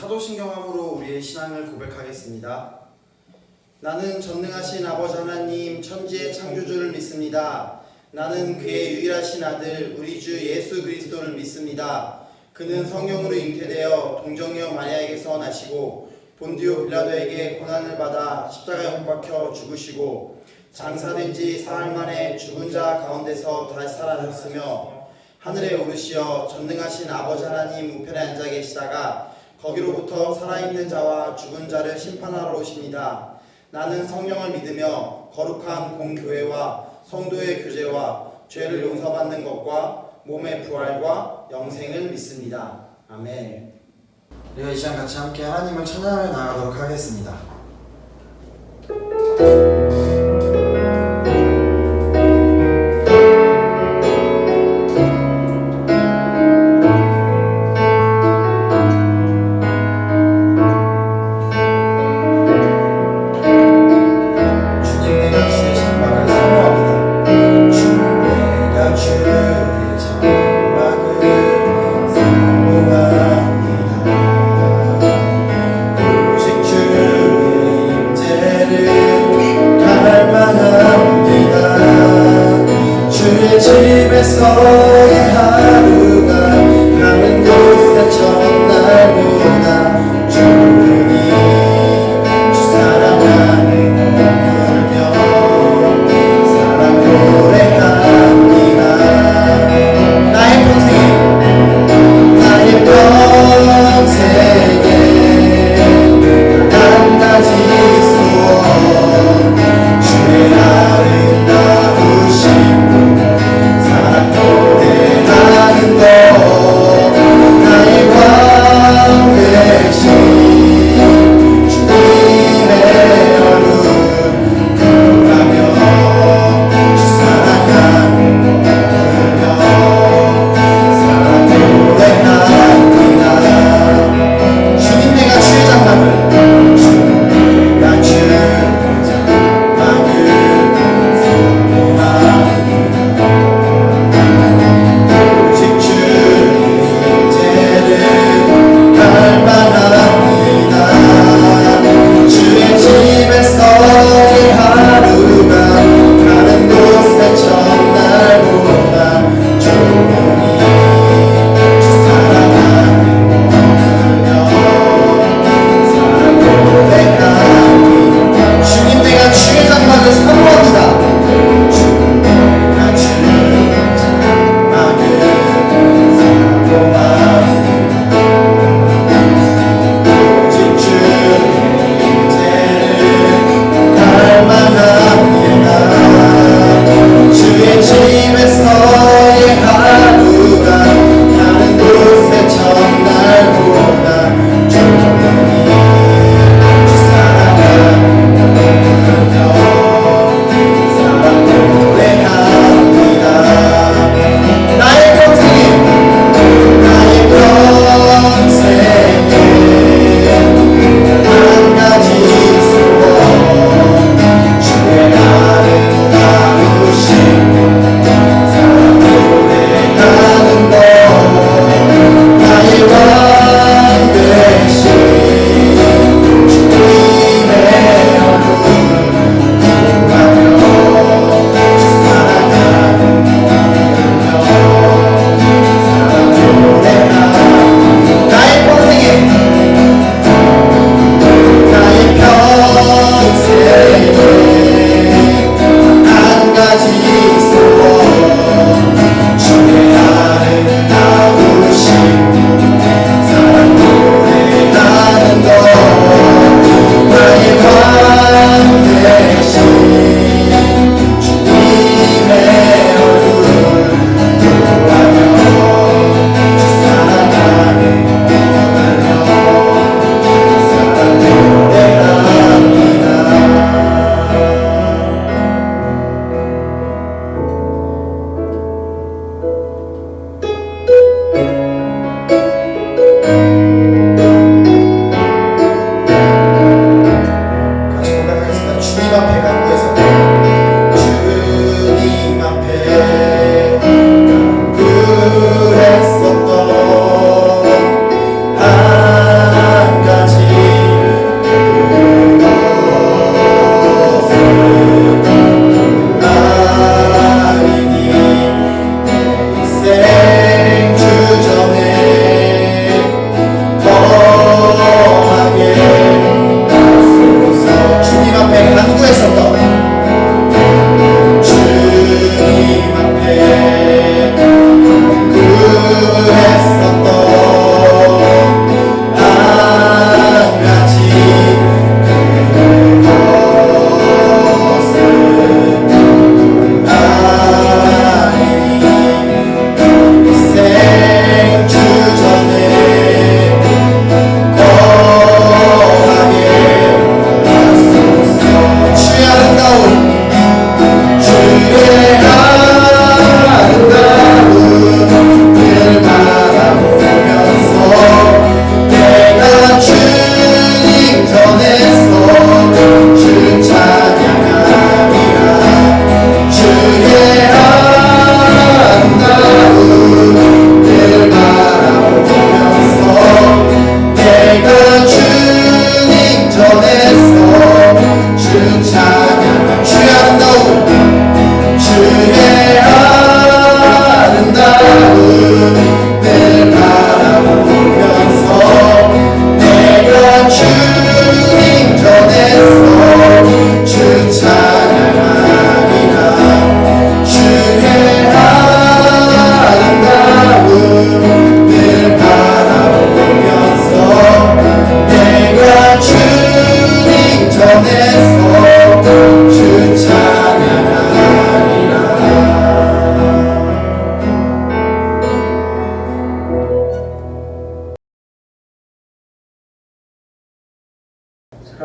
사도신경함으로 우리의 신앙을 고백하겠습니다. 나는 전능하신 아버지 하나님 천지의 창조주를 믿습니다. 나는 그의 유일하신 아들 우리 주 예수 그리스도를 믿습니다. 그는 성령으로 잉태되어 동정녀 마리아에게서 나시고 본디오 빌라도에게 고난을 받아 십자가에 못 박혀 죽으시고 장사된 지 사흘 만에 죽은 자 가운데서 다시 살아나셨으며 하늘에 오르시어 전능하신 아버지 하나님 우편에 앉아 계시다가 거기로부터 살아있는 자와 죽은 자를 심판하러 오십니다. 나는 성령을 믿으며 거룩한 공교회와 성도의 교제와 죄를 용서받는 것과 몸의 부활과 영생을 믿습니다. 아멘. 우리가 이 시간 같이 함께 하나님을 찬양하며 나아가도록 하겠습니다. 집에서의 하루가 다른 곳의 첫날보다 충분히 주 사랑하는 걸 울며 사랑 노래합니다. 나의 평생에 한 가지 소원 주의 아름다우신 노래하는 것 나의 광대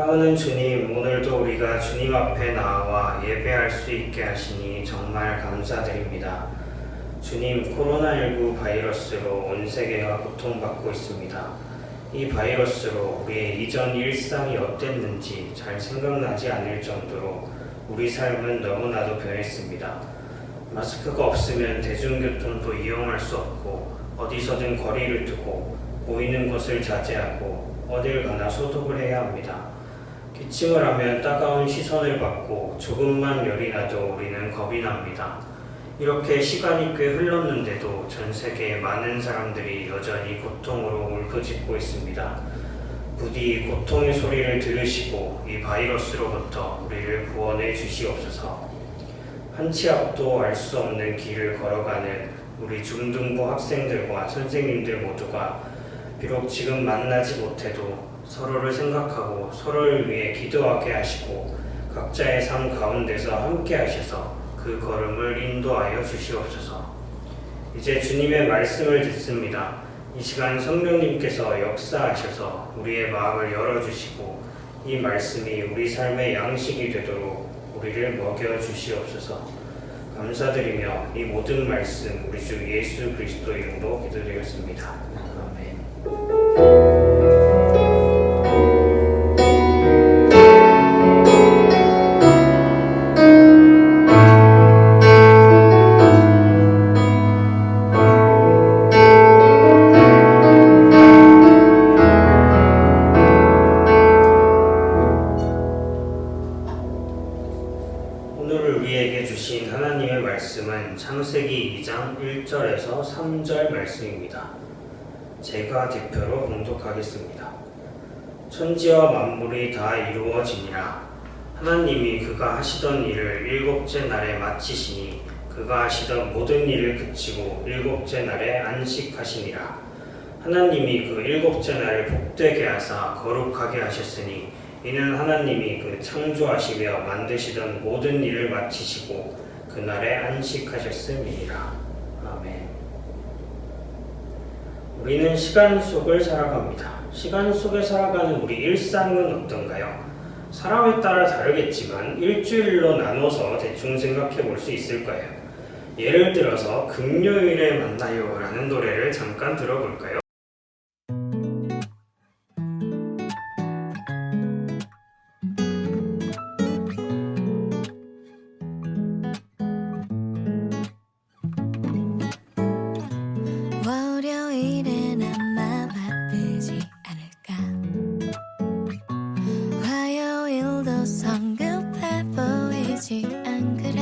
사랑하는 주님, 오늘도 우리가 주님 앞에 나와 예배할 수 있게 하시니 정말 감사드립니다. 주님, 코로나19 바이러스로 온 세계가 고통받고 있습니다. 이 바이러스로 우리의 이전 일상이 어땠는지 잘 생각나지 않을 정도로 우리 삶은 너무나도 변했습니다. 마스크가 없으면 대중교통도 이용할 수 없고 어디서든 거리를 두고 보이는 것을 자제하고 어딜 가나 소독을 해야 합니다. 기침을 하면 따가운 시선을 받고 조금만 열이 나도 우리는 겁이 납니다. 이렇게 시간이 꽤 흘렀는데도 전 세계의 많은 사람들이 여전히 고통으로 울부짖고 있습니다. 부디 고통의 소리를 들으시고 이 바이러스로부터 우리를 구원해 주시옵소서. 한 치 앞도 알 수 없는 길을 걸어가는 우리 중등부 학생들과 선생님들 모두가 비록 지금 만나지 못해도 서로를 생각하고 서로를 위해 기도하게 하시고 각자의 삶 가운데서 함께 하셔서 그 걸음을 인도하여 주시옵소서. 이제 주님의 말씀을 듣습니다. 이 시간 성령님께서 역사하셔서 우리의 마음을 열어주시고 이 말씀이 우리 삶의 양식이 되도록 우리를 먹여주시옵소서. 감사드리며 이 모든 말씀 우리 주 예수 그리스도 이름으로 기도드렸습니다. 아멘. 오늘 우리에게 주신 하나님의 말씀은 창세기 2장 1절에서 3절 말씀입니다. 제가 대표로 봉독하겠습니다. 천지와 만물이 다 이루어지니라. 하나님이 그가 하시던 일을 일곱째 날에 마치시니 그가 하시던 모든 일을 그치고 일곱째 날에 안식하시니라. 하나님이 그 일곱째 날을 복되게 하사 거룩하게 하셨으니 이는 하나님이 그 창조하시며 만드시던 모든 일을 마치시고 그날에 안식하셨음이니라. 아멘. 우리는 시간 속을 살아갑니다. 시간 속에 살아가는 우리 일상은 어떤가요? 사람에 따라 다르겠지만 일주일로 나눠서 대충 생각해 볼 수 있을 거예요. 예를 들어서 금요일에 만나요 라는 노래를 잠깐 들어볼까요? 월요일엔 아마 바쁘지 않을까. 화요일도 성급해 보이지 안 그래.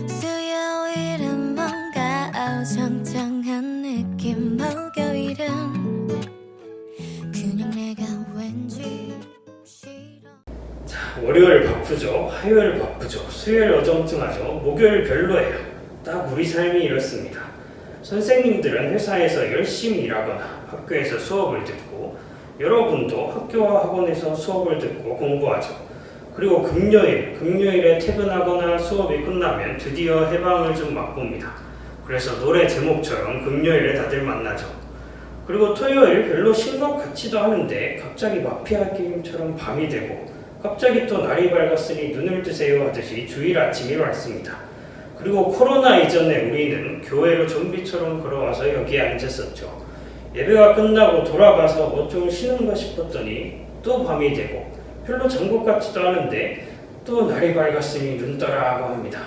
수요일은 뭔가 어정쩡한 느낌. 목요일은 그냥 내가 왠지 싫어. 자, 월요일 바쁘죠. 화요일 바쁘죠. 수요일 어정쩡하죠. 목요일 별로예요. 딱 우리 삶이 이렇습니다. 선생님들은 회사에서 열심히 일하거나 학교에서 수업을 듣고 여러분도 학교와 학원에서 수업을 듣고 공부하죠. 그리고 금요일에 퇴근하거나 수업이 끝나면 드디어 해방을 좀 맛봅니다. 그래서 노래 제목처럼 금요일에 다들 만나죠. 그리고 토요일 별로 신것 같지도 않은데 갑자기 마피아 게임처럼 밤이 되고 갑자기 또 날이 밝았으니 눈을 뜨세요 하듯이 주일 아침이 왔습니다. 그리고 코로나 이전에 우리는 교회로 좀비처럼 걸어와서 여기에 앉았었죠. 예배가 끝나고 돌아가서 뭐 좀 쉬는가 싶었더니 또 밤이 되고 별로 잔 것 같지도 않은데 또 날이 밝았으니 눈 떠라고 합니다.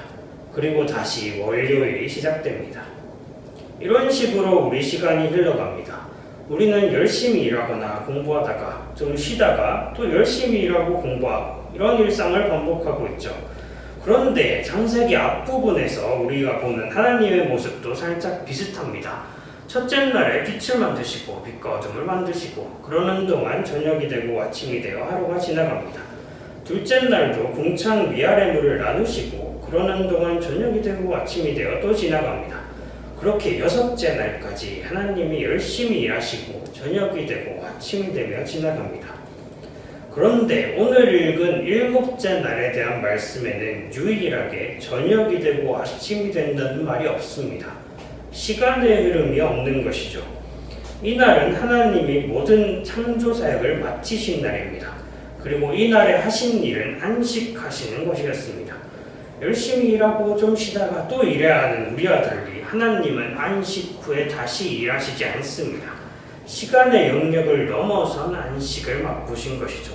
그리고 다시 월요일이 시작됩니다. 이런 식으로 우리 시간이 흘러갑니다. 우리는 열심히 일하거나 공부하다가 좀 쉬다가 또 열심히 일하고 공부하고 이런 일상을 반복하고 있죠. 그런데 창세기 앞부분에서 우리가 보는 하나님의 모습도 살짝 비슷합니다. 첫째 날에 빛을 만드시고 빛과 어둠을 만드시고 그러는 동안 저녁이 되고 아침이 되어 하루가 지나갑니다. 둘째 날도 궁창 위아래 물을 나누시고 그러는 동안 저녁이 되고 아침이 되어 또 지나갑니다. 그렇게 여섯째 날까지 하나님이 열심히 일하시고 저녁이 되고 아침이 되며 지나갑니다. 그런데 오늘 읽은 일곱째 날에 대한 말씀에는 유일하게 저녁이 되고 아침이 된다는 말이 없습니다. 시간의 흐름이 없는 것이죠. 이날은 하나님이 모든 창조 사역을 마치신 날입니다. 그리고 이날에 하신 일은 안식하시는 것이었습니다. 열심히 일하고 좀 쉬다가 또 일해야 하는 우리와 달리 하나님은 안식 후에 다시 일하시지 않습니다. 시간의 영역을 넘어선 안식을 맛보신 것이죠.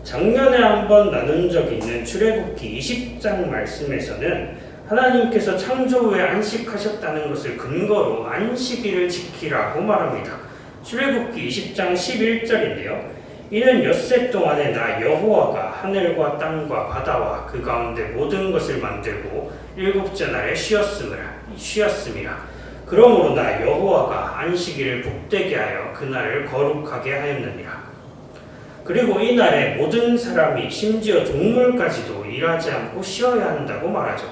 작년에 한번 나눈 적이 있는 출애굽기 20장 말씀에서는 하나님께서 창조 후에 안식하셨다는 것을 근거로 안식일을 지키라고 말합니다. 출애굽기 20장 11절인데요. 이는 엿새 동안에 나 여호와가 하늘과 땅과 바다와 그 가운데 모든 것을 만들고 일곱째 날에 쉬었음이라. 그러므로 나 여호와가 안식일을 복되게 하여 그날을 거룩하게 하였느니라. 그리고 이날에 모든 사람이 심지어 동물까지도 일하지 않고 쉬어야 한다고 말하죠.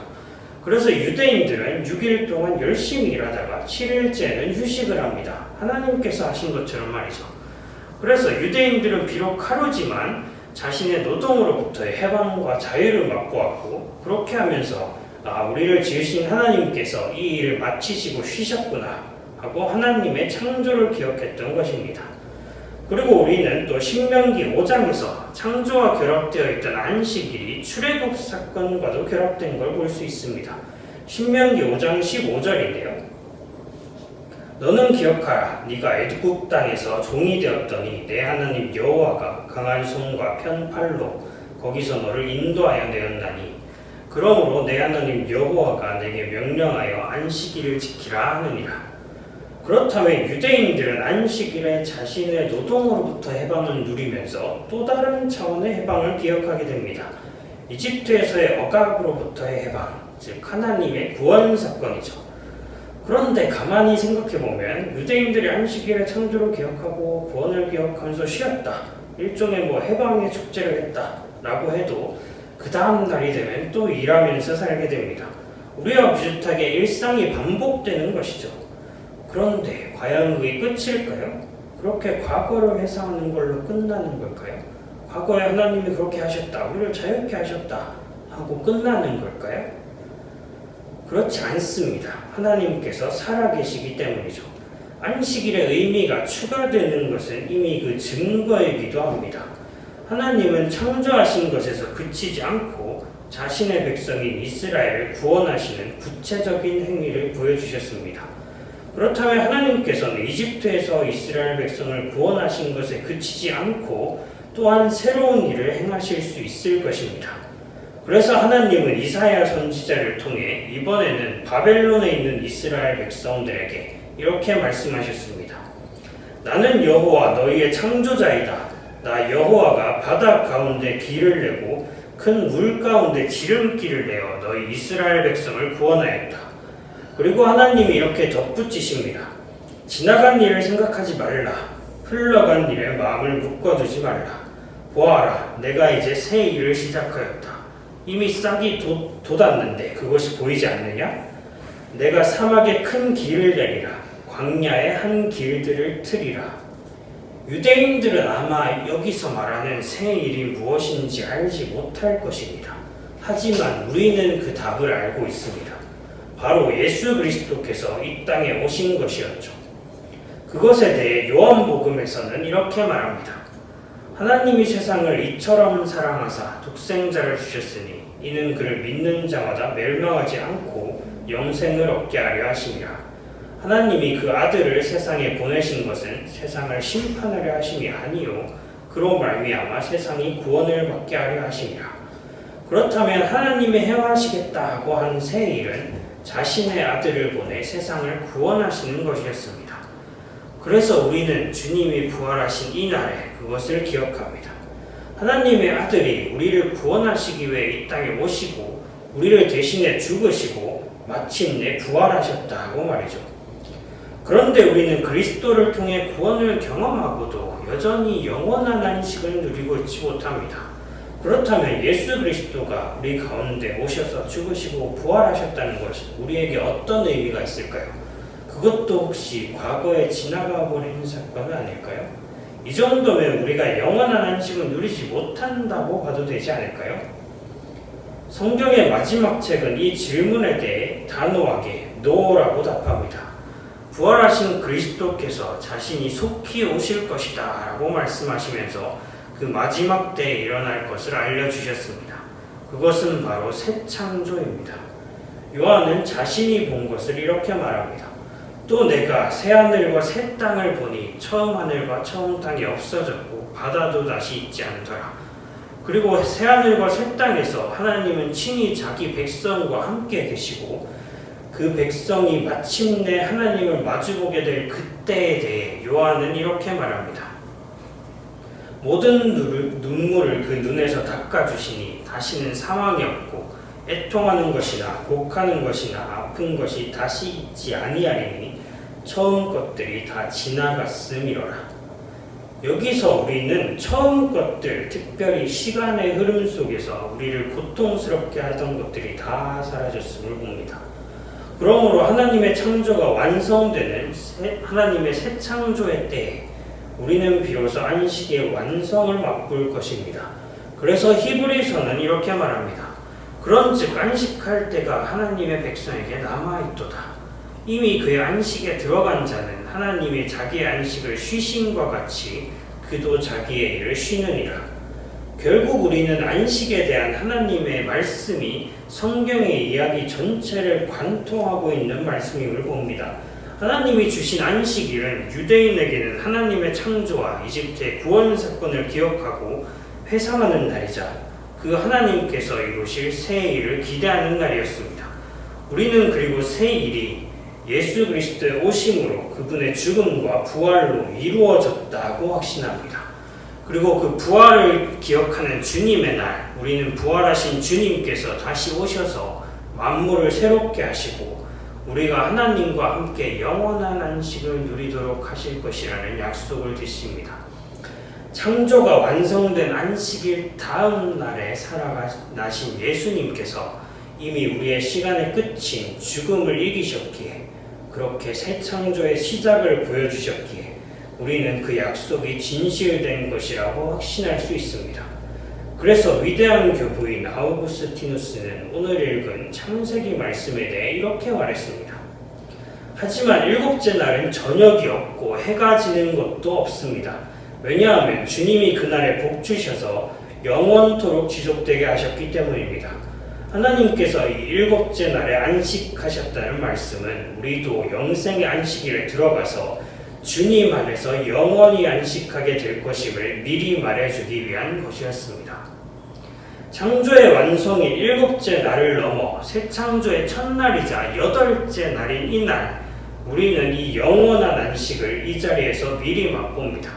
그래서 유대인들은 6일 동안 열심히 일하다가 7일째는 휴식을 합니다. 하나님께서 하신 것처럼 말이죠. 그래서 유대인들은 비록 하루지만 자신의 노동으로부터의 해방과 자유를 맛보았고, 그렇게 하면서 우리를 지으신 하나님께서 이 일을 마치시고 쉬셨구나 하고 하나님의 창조를 기억했던 것입니다. 그리고 우리는 또 신명기 5장에서 창조와 결합되어 있던 안식일이 출애굽 사건과도 결합된 걸 볼 수 있습니다. 신명기 5장 15절인데요. 너는 기억하라. 네가 애굽 땅에서 종이 되었더니 내 하나님 여호와가 강한 손과 편 팔로 거기서 너를 인도하여 내었나니 그러므로 내 하나님 여호와가 내게 명령하여 안식일을 지키라 하느니라. 그렇다면 유대인들은 안식일에 자신의 노동으로부터 해방을 누리면서 또 다른 차원의 해방을 기억하게 됩니다. 이집트에서의 억압으로부터의 해방, 즉 하나님의 구원 사건이죠. 그런데 가만히 생각해보면 유대인들이 안식일의 창조를 기억하고 구원을 기억하면서 쉬었다, 일종의 해방의 축제를 했다 라고 해도 그 다음 날이 되면 또 일하면서 살게 됩니다. 우리와 비슷하게 일상이 반복되는 것이죠. 그런데 과연 그게 끝일까요? 그렇게 과거를 회상하는 걸로 끝나는 걸까요? 과거에 하나님이 그렇게 하셨다, 우리를 자유케 하셨다 하고 끝나는 걸까요? 그렇지 않습니다. 하나님께서 살아계시기 때문이죠. 안식일의 의미가 추가되는 것은 이미 그 증거이기도 합니다. 하나님은 창조하신 것에서 그치지 않고 자신의 백성인 이스라엘을 구원하시는 구체적인 행위를 보여주셨습니다. 그렇다면 하나님께서는 이집트에서 이스라엘 백성을 구원하신 것에 그치지 않고 또한 새로운 일을 행하실 수 있을 것입니다. 그래서 하나님은 이사야 선지자를 통해 이번에는 바벨론에 있는 이스라엘 백성들에게 이렇게 말씀하셨습니다. 나는 여호와 너희의 창조자이다. 나 여호와가 바다 가운데 길을 내고 큰 물 가운데 지름길을 내어 너희 이스라엘 백성을 구원하였다. 그리고 하나님이 이렇게 덧붙이십니다. 지나간 일을 생각하지 말라. 흘러간 일에 마음을 묶어두지 말라. 보아라, 내가 이제 새 일을 시작하였다. 이미 싹이 돋았는데 그것이 보이지 않느냐? 내가 사막에 큰 길을 내리라. 광야에 한 길들을 트리라. 유대인들은 아마 여기서 말하는 새 일이 무엇인지 알지 못할 것입니다. 하지만 우리는 그 답을 알고 있습니다. 바로 예수 그리스도께서 이 땅에 오신 것이었죠. 그것에 대해 요한복음에서는 이렇게 말합니다. 하나님이 세상을 이처럼 사랑하사 독생자를 주셨으니 이는 그를 믿는 자마다 멸망하지 않고 영생을 얻게 하려 하심이라. 하나님이 그 아들을 세상에 보내신 것은 세상을 심판하려 하심이 아니요 그로 말미암아 세상이 구원을 받게 하려 하심이라. 그렇다면 하나님이 행하시겠다고 한 새 일은 자신의 아들을 보내 세상을 구원하시는 것이었습니다. 그래서 우리는 주님이 부활하신 이날에 그것을 기억합니다. 하나님의 아들이 우리를 구원하시기 위해 이 땅에 오시고 우리를 대신해 죽으시고 마침내 부활하셨다고 말이죠. 그런데 우리는 그리스도를 통해 구원을 경험하고도 여전히 영원한 안식을 누리고 있지 못합니다. 그렇다면 예수 그리스도가 우리 가운데 오셔서 죽으시고 부활하셨다는 것이 우리에게 어떤 의미가 있을까요? 그것도 혹시 과거에 지나가 버린 사건은 아닐까요? 이 정도면 우리가 영원한 안식을 누리지 못한다고 봐도 되지 않을까요? 성경의 마지막 책은 이 질문에 대해 단호하게 노라고 답합니다. 부활하신 그리스도께서 자신이 속히 오실 것이다 라고 말씀하시면서 그 마지막 때에 일어날 것을 알려주셨습니다. 그것은 바로 새 창조입니다. 요한은 자신이 본 것을 이렇게 말합니다. 또 내가 새 하늘과 새 땅을 보니 처음 하늘과 처음 땅이 없어졌고 바다도 다시 있지 않더라. 그리고 새 하늘과 새 땅에서 하나님은 친히 자기 백성과 함께 계시고 그 백성이 마침내 하나님을 마주보게 될 그때에 대해 요한은 이렇게 말합니다. 모든 눈물을 그 눈에서 닦아주시니 다시는 사망이 없고 애통하는 것이나 곡하는 것이나 아픈 것이 다시 있지 아니하리니 처음 것들이 다 지나갔음이로라. 여기서 우리는 처음 것들, 특별히 시간의 흐름 속에서 우리를 고통스럽게 하던 것들이 다 사라졌음을 봅니다. 그러므로 하나님의 창조가 완성되는 하나님의 새 창조의 때에 우리는 비로소 안식의 완성을 맛볼 것입니다. 그래서 히브리서는 이렇게 말합니다. 그런즉 안식할 때가 하나님의 백성에게 남아있도다. 이미 그의 안식에 들어간 자는 하나님이 자기의 안식을 쉬심과 같이 그도 자기의 일을 쉬느니라. 결국 우리는 안식에 대한 하나님의 말씀이 성경의 이야기 전체를 관통하고 있는 말씀임을 봅니다. 하나님이 주신 안식일은 유대인에게는 하나님의 창조와 이집트의 구원 사건을 기억하고 회상하는 날이자 그 하나님께서 이루실 새 일을 기대하는 날이었습니다. 우리는 그리고 새 일이 예수 그리스도의 오심으로 그분의 죽음과 부활로 이루어졌다고 확신합니다. 그리고 그 부활을 기억하는 주님의 날, 우리는 부활하신 주님께서 다시 오셔서 만물을 새롭게 하시고 우리가 하나님과 함께 영원한 안식을 누리도록 하실 것이라는 약속을 드립니다. 창조가 완성된 안식일 다음 날에 살아나신 예수님께서 이미 우리의 시간의 끝인 죽음을 이기셨기에 그렇게 새 창조의 시작을 보여주셨기에 우리는 그 약속이 진실된 것이라고 확신할 수 있습니다. 그래서 위대한 교부인 아우구스티누스는 오늘 읽은 창세기 말씀에 대해 이렇게 말했습니다. 하지만 일곱째 날은 저녁이 없고 해가 지는 것도 없습니다. 왜냐하면 주님이 그날에 복 주셔서 영원토록 지속되게 하셨기 때문입니다. 하나님께서 이 일곱째 날에 안식하셨다는 말씀은 우리도 영생의 안식일에 들어가서 주님 안에서 영원히 안식하게 될 것임을 미리 말해주기 위한 것이었습니다. 창조의 완성인 일곱째 날을 넘어 새 창조의 첫날이자 여덟째 날인 이날, 우리는 이 영원한 안식을 이 자리에서 미리 맛봅니다.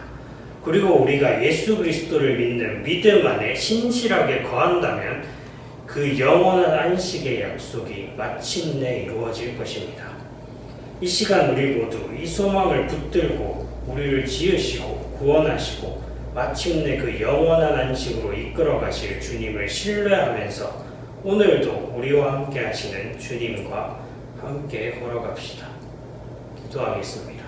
그리고 우리가 예수 그리스도를 믿는 믿음 안에 신실하게 거한다면 그 영원한 안식의 약속이 마침내 이루어질 것입니다. 이 시간 우리 모두 이 소망을 붙들고 우리를 지으시고 구원하시고 마침내 그 영원한 안식으로 이끌어 가실 주님을 신뢰하면서 오늘도 우리와 함께 하시는 주님과 함께 걸어갑시다. 기도하겠습니다.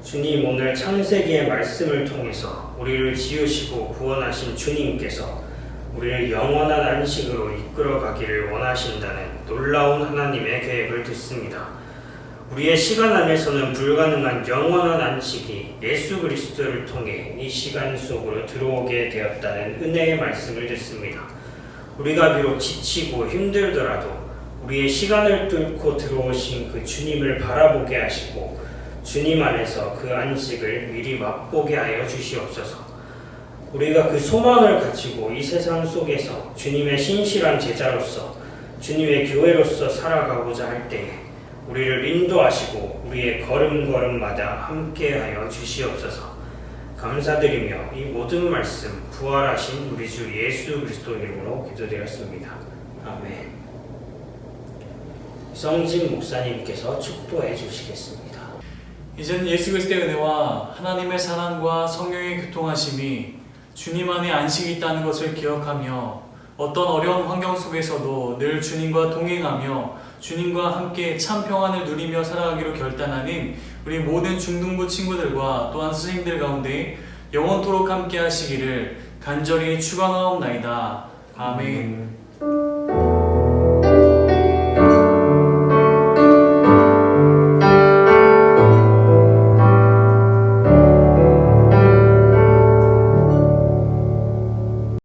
주님, 오늘 창세기의 말씀을 통해서 우리를 지으시고 구원하신 주님께서 우리를 영원한 안식으로 이끌어 가기를 원하신다는 놀라운 하나님의 계획을 듣습니다. 우리의 시간 안에서는 불가능한 영원한 안식이 예수 그리스도를 통해 이 시간 속으로 들어오게 되었다는 은혜의 말씀을 듣습니다. 우리가 비록 지치고 힘들더라도 우리의 시간을 뚫고 들어오신 그 주님을 바라보게 하시고 주님 안에서 그 안식을 미리 맛보게 하여 주시옵소서. 우리가 그 소망을 가지고 이 세상 속에서 주님의 신실한 제자로서 주님의 교회로서 살아가고자 할 때에 우리를 인도하시고 우리의 걸음걸음마다 함께하여 주시옵소서. 감사드리며 이 모든 말씀 부활하신 우리 주 예수 그리스도 이름으로 기도드렸습니다. 아멘. 성진 목사님께서 축도해 주시겠습니다. 이제는 예수 그리스도의 은혜와 하나님의 사랑과 성령의 교통하심이 주님 안에 안식이 있다는 것을 기억하며 어떤 어려운 환경 속에서도 늘 주님과 동행하며 주님과 함께 참 평안을 누리며 살아가기로 결단하는 우리 모든 중등부 친구들과 또한 선생님들 가운데 영원토록 함께 하시기를 간절히 축원하옵나이다. 아멘.